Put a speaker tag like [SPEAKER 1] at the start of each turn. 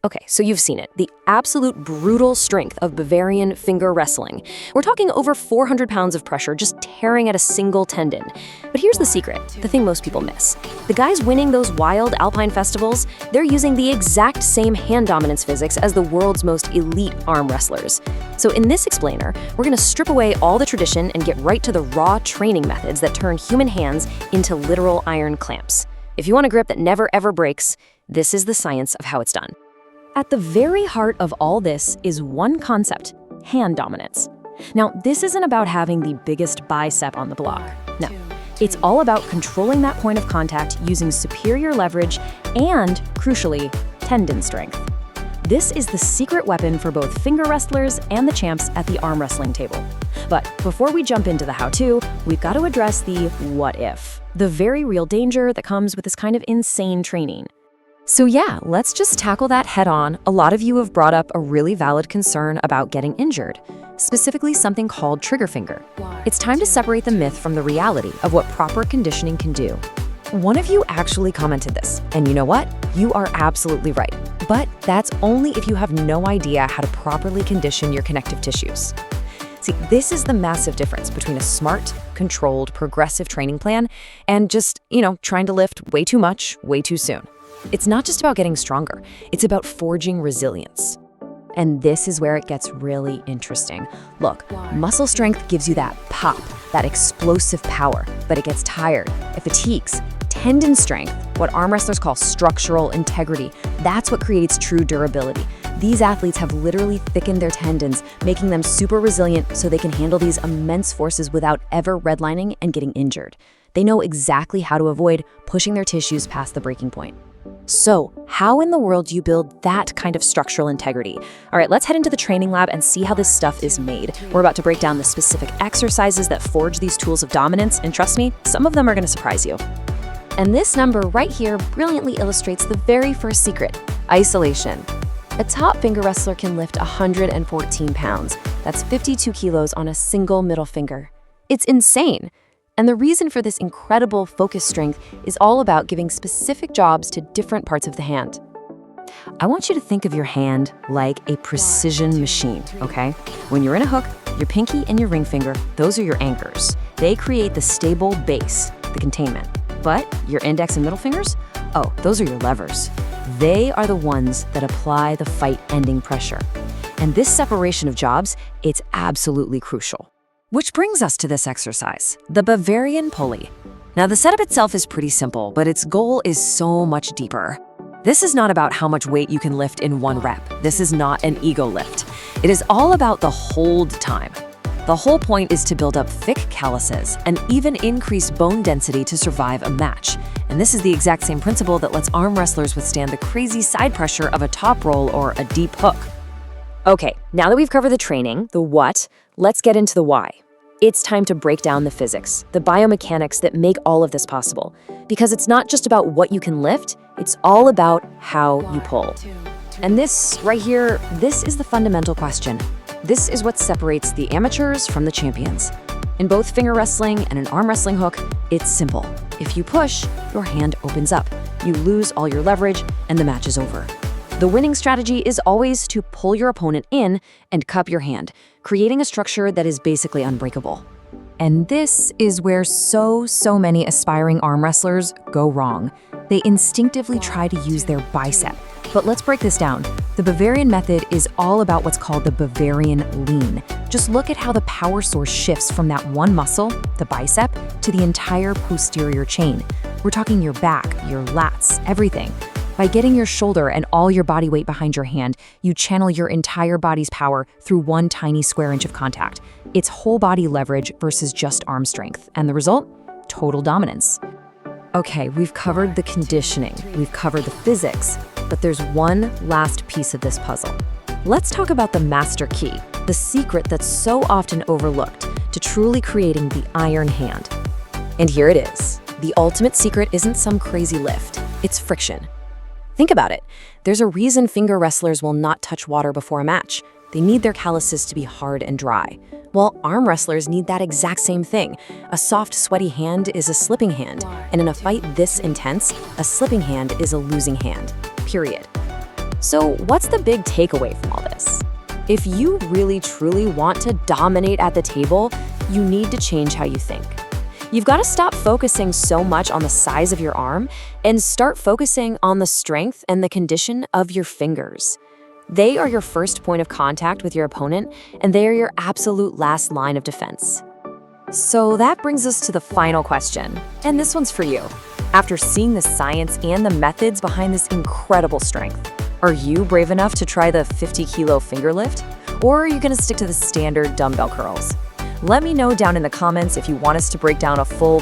[SPEAKER 1] Okay, so you've seen it. The absolute brutal strength of Bavarian finger wrestling. We're talking over 400 pounds of pressure just tearing at a single tendon. But here's the secret, the thing most people miss. The guys winning those wild alpine festivals, they're using the exact same hand dominance physics as the world's most elite arm wrestlers. So in this explainer, we're gonna strip away all the tradition and get right to the raw training methods that turn human hands into literal iron clamps. If you want a grip that never ever breaks, this is the science of how it's done. At the very heart of all this is one concept, hand dominance. Now, this isn't about having the biggest bicep on the block. No, it's all about controlling that point of contact using superior leverage and, crucially, tendon strength. This is the secret weapon for both finger wrestlers and the champs at the arm wrestling table. But before we jump into the how-to, we've got to address the what if, the very real danger that comes with this kind of insane training. So yeah, let's just tackle that head on. A lot of you have brought up a really valid concern about getting injured, specifically something called trigger finger. It's time to separate the myth from the reality of what proper conditioning can do. One of you actually commented this, and you know what? You are absolutely right. But that's only if you have no idea how to properly condition your connective tissues. See, this is the massive difference between a smart, controlled, progressive training plan and just, trying to lift way too much, way too soon. It's not just about getting stronger, it's about forging resilience. And this is where it gets really interesting. Look, muscle strength gives you that pop, that explosive power, but it gets tired, it fatigues. Tendon strength, what arm wrestlers call structural integrity, that's what creates true durability. These athletes have literally thickened their tendons, making them super resilient so they can handle these immense forces without ever redlining and getting injured. They know exactly how to avoid pushing their tissues past the breaking point. So, how in the world do you build that kind of structural integrity? All right, let's head into the training lab and see how this stuff is made. We're about to break down the specific exercises that forge these tools of dominance, and trust me, some of them are going to surprise you. And this number right here brilliantly illustrates the very first secret, isolation. A top finger wrestler can lift 114 pounds. That's 52 kilos on a single middle finger. It's insane. And the reason for this incredible focus strength is all about giving specific jobs to different parts of the hand. I want you to think of your hand like a precision machine, okay? When you're in a hook, your pinky and your ring finger, those are your anchors. They create the stable base, the containment. But your index and middle fingers? Oh, those are your levers. They are the ones that apply the fight-ending pressure. And this separation of jobs, it's absolutely crucial. Which brings us to this exercise, the Bavarian pulley. Now, the setup itself is pretty simple, but its goal is so much deeper. This is not about how much weight you can lift in one rep. This is not an ego lift. It is all about the hold time. The whole point is to build up thick calluses and even increase bone density to survive a match. And this is the exact same principle that lets arm wrestlers withstand the crazy side pressure of a top roll or a deep hook. Okay, now that we've covered the training, the what, let's get into the why. It's time to break down the physics, the biomechanics that make all of this possible. Because it's not just about what you can lift, it's all about how you pull. And this right here, this is the fundamental question. This is what separates the amateurs from the champions. In both finger wrestling and an arm wrestling hook, it's simple. If you push, your hand opens up. You lose all your leverage, and the match is over. The winning strategy is always to pull your opponent in and cup your hand, creating a structure that is basically unbreakable. And this is where so many aspiring arm wrestlers go wrong. They instinctively try to use their bicep. But let's break this down. The Bavarian method is all about what's called the Bavarian lean. Just look at how the power source shifts from that one muscle, the bicep, to the entire posterior chain. We're talking your back, your lats, everything. By getting your shoulder and all your body weight behind your hand, you channel your entire body's power through one tiny square inch of contact. It's whole body leverage versus just arm strength. And the result? Total dominance. Okay, we've covered the conditioning, we've covered the physics, but there's one last piece of this puzzle. Let's talk about the master key, the secret that's so often overlooked to truly creating the iron hand. And here it is. The ultimate secret isn't some crazy lift, it's friction. Think about it. There's a reason finger wrestlers will not touch water before a match. They need their calluses to be hard and dry. Well, arm wrestlers need that exact same thing. A soft, sweaty hand is a slipping hand. And in a fight this intense, a slipping hand is a losing hand. Period. So what's the big takeaway from all this? If you really truly want to dominate at the table, you need to change how you think. You've got to stop focusing so much on the size of your arm and start focusing on the strength and the condition of your fingers. They are your first point of contact with your opponent, and they are your absolute last line of defense. So that brings us to the final question, and this one's for you. After seeing the science and the methods behind this incredible strength, are you brave enough to try the 50-kilo finger lift? Or are you going to stick to the standard dumbbell curls? Let me know down in the comments if you want us to break down a full